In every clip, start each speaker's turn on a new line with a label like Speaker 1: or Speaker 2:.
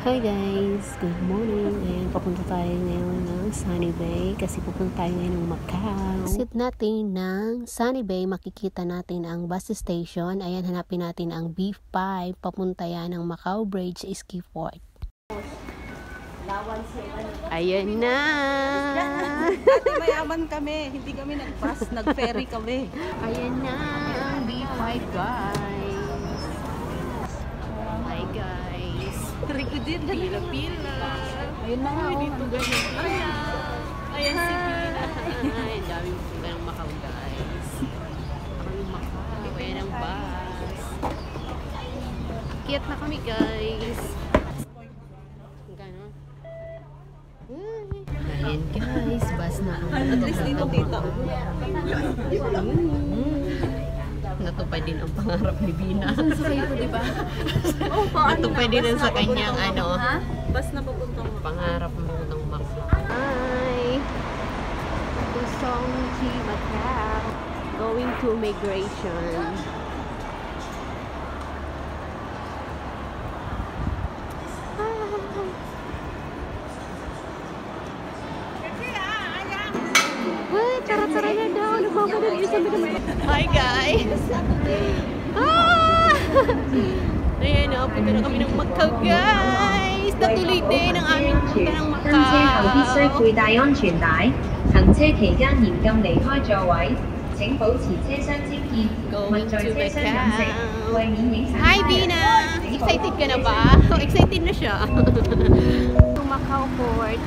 Speaker 1: Hi guys! Good morning! Ayan, papunta tayo ngayon ng Sunny Bay kasi pupunta tayo ngayon ng Macau. Exit natin ng Sunny Bay, makikita natin ang bus station. Ayan, hanapin natin ang B5. Papunta yan ng Macau Bridge, Ski Fort. Ayan na!
Speaker 2: Dati mayaman kami, hindi kami nag-bus, nag-ferry kami.
Speaker 1: Ayan na ang B5 guys! Oh my guys!
Speaker 2: Trigo din,
Speaker 1: Pila-pila!
Speaker 2: Ayun na nga,
Speaker 1: dito ganyan. Ayan si Pila. Ay, dami pupunta ng Macau guys. Ako yung Macau. Ayan ang bus. Kiyat na kami guys. Gano'n. Ayan guys, bus na kami.
Speaker 2: At least dito tita.
Speaker 1: Natupad din ang pangarap ni Bina.
Speaker 2: Sa'yo ko, diba?
Speaker 1: Natupad din sa kanyang ano.
Speaker 2: Bus na papunta mo.
Speaker 1: Pangarap mo ng Macau. Hi! Tusong Chi Macau. Going to migration. Tara-tara na daw. Nagmamadali yung sabi naman. Hi guys! Ayan o, punta na kami ng Macau guys! Natuloy din ang aming punta ng Macau.
Speaker 3: 登車後必須佩戴安全帶，行車期間嚴禁離開座位，請保持車廂清潔，勿在車廂飲食，為免影響
Speaker 1: Hi Bina! Excited ka na ba? Excited na siya. To Macau Port.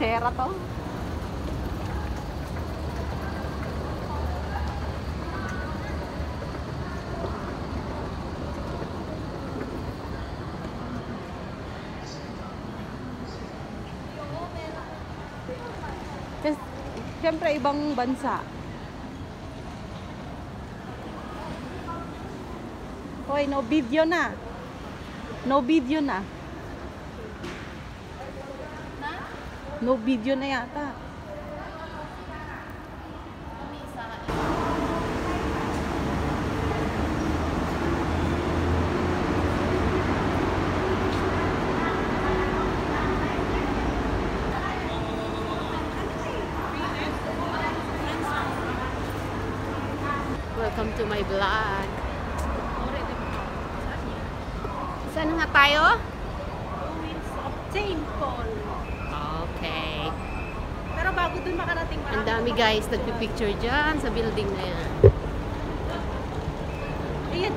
Speaker 2: Sera to. Siyempre ibang bansa. Hoy, no video na. No video na. No video na yata.
Speaker 1: Welcome to my vlog. Saan nga tayo?
Speaker 2: Ruins of St. Paul.
Speaker 1: Okay.
Speaker 2: Pero bago dun makarating
Speaker 1: Ang dami guys, nagpipicture dyan sa building na yan.
Speaker 2: Ayan.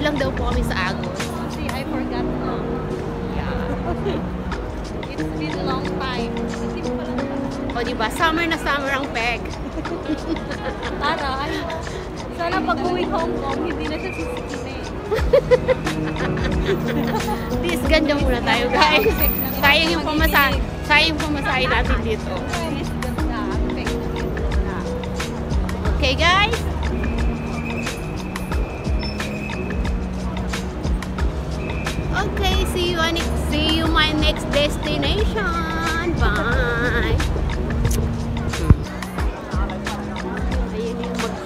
Speaker 1: lang daw po kami sa Agos.
Speaker 2: See, I forgot now.
Speaker 1: Yeah.
Speaker 2: It's been a long time.
Speaker 1: O diba, summer na summer ang peg.
Speaker 2: Taray. Sana pag uwi Hong Kong, hindi na siya sisikin eh.
Speaker 1: Please, ganda muna tayo guys. Sayang yung pamasahe. Sayang yung pamasahe natin dito. Okay guys. Okay, see you my next destination. Bye. Ayun yung mamaya.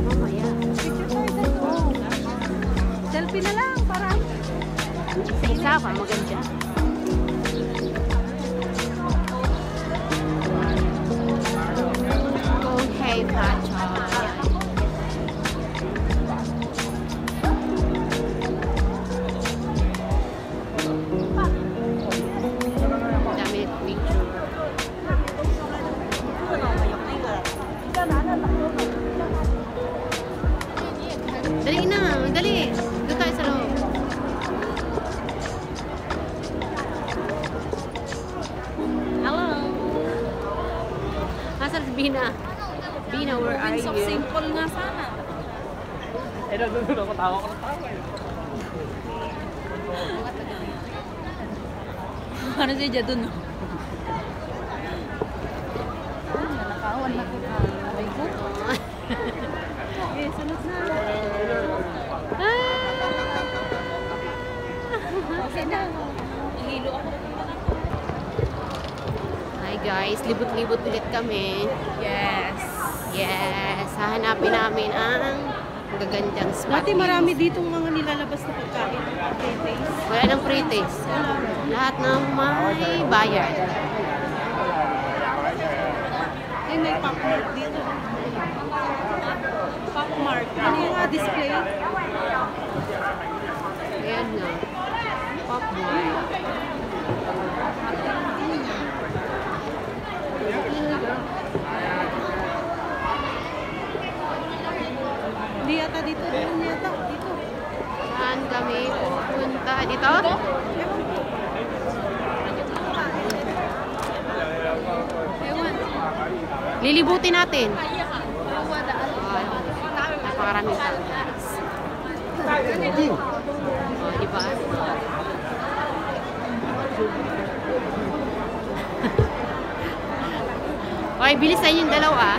Speaker 1: Mamaya.
Speaker 2: Selfie na lang para
Speaker 1: Sa isa pa, maganda. Okay, Pacha. Dami picture. Dali na, dali. Doon tayo sa loob. Hello. Nasaan si Bina? Bina, where are you?
Speaker 2: simple nga sana.
Speaker 4: Eh, nandun ako, tawa ko ng tawa eh.
Speaker 2: Ano siya dun? Nakawan na ko. Ay ko. Eh, sunod na. Okay na. Hilo ako.
Speaker 1: Hi guys, libot-libot ulit kami.
Speaker 2: Yes.
Speaker 1: Yes, hahanapin namin ang gagandang spot.
Speaker 2: Dati marami ditong mga nilalabas na pagkain. Pre-taste.
Speaker 1: Wala nang pre-taste. Lahat ng may bayad.
Speaker 2: Ay, may Pop Mart dito. Pop Mart. Ano yung display?
Speaker 1: Ayan nga. Pop Mart.
Speaker 2: Hindi yata dito. Doon yata. Dito.
Speaker 1: Saan kami pupunta? Dito?
Speaker 2: Ewan.
Speaker 1: Lilibutin natin. Napakaraming tao. Oh, diba? Okay, bilisan yung dalawa.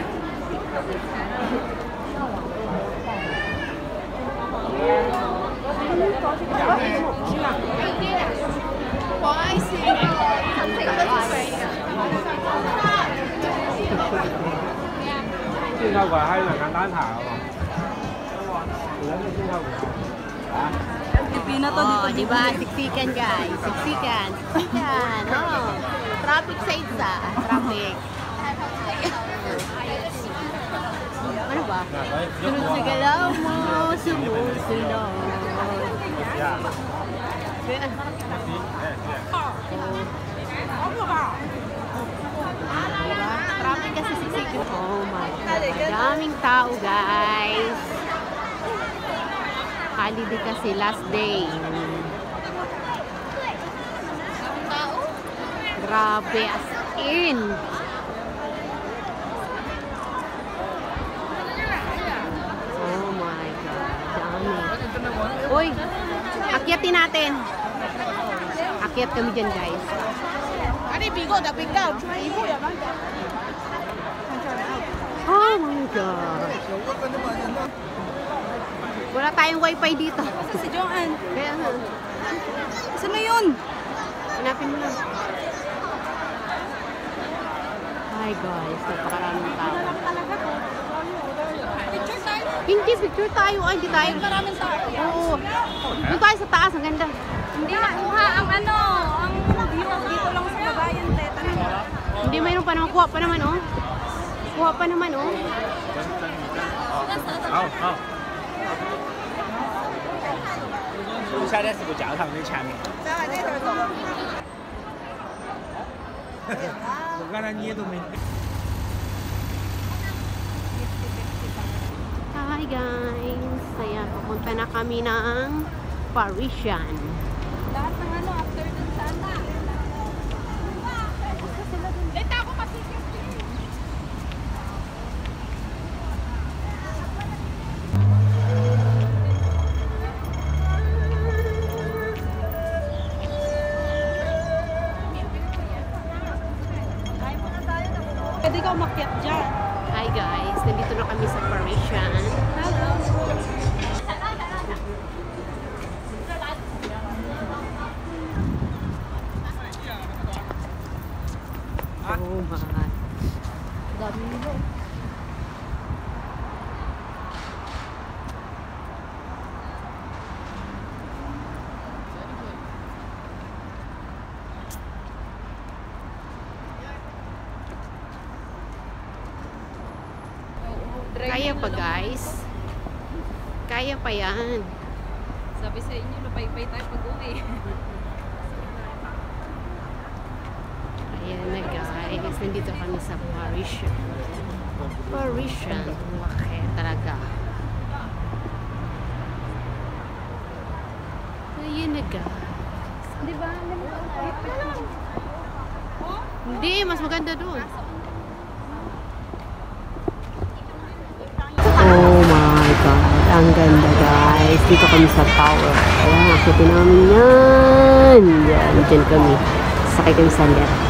Speaker 2: Pipina to
Speaker 1: Oh,
Speaker 2: dito.
Speaker 1: diba? Siksikan guys. Siksikan. Siksikan. Oh. Traffic sa isa. Traffic. Ano ba? Sunod sa galaw mo, sumusunod. Diba? Traffic kasi siksikan. Oh my God. Daming tao guys. Holiday kasi last day. Grabe as in. Oh my God. Dami. Uy, akyatin natin. Akyat kami dyan guys. Oh my God. Wala tayong wifi dito.
Speaker 2: Si Joanne.
Speaker 1: Kaya nga.
Speaker 2: Saan na yun?
Speaker 1: Hanapin mo lang. Hi guys, napakaraming tao. Hindi, picture tayo. Ay, hindi tayo.
Speaker 2: Maraming tao.
Speaker 1: Oo. Doon tayo sa taas, ang ganda.
Speaker 2: Hindi na, ang ano, ang view dito lang sa babayan, teta.
Speaker 1: Hindi, mayroon pa naman. Kuha pa naman, oh. Kuha pa naman, oh.
Speaker 4: 好好。下在是个教堂的前面。我刚才捏都没。
Speaker 1: Hi Hi guys! Ayan, pupunta na kami ng Parisian.
Speaker 2: Lahat ng ano, after dun sa ano. Late ako kasi. Pwede ka umakyat dyan.
Speaker 1: Hi guys! Nandito na kami sa Parisian.
Speaker 2: Hello.
Speaker 1: Oh my!
Speaker 2: Dami mo.
Speaker 1: Kaya pa guys. Kaya pa yan.
Speaker 2: Sabi sa inyo, napaypay tayo pag-uwi.
Speaker 1: Ayan na guys. Nandito kami sa Parisian. Parisian. Laki talaga. Ayan na guys.
Speaker 2: Di ba?
Speaker 1: Hindi, mas maganda doon. Oh my God. Ang ganda guys. Dito kami sa tower. Ayan, akitin namin yan. Yan, dyan kami. Sakay kami sa lift.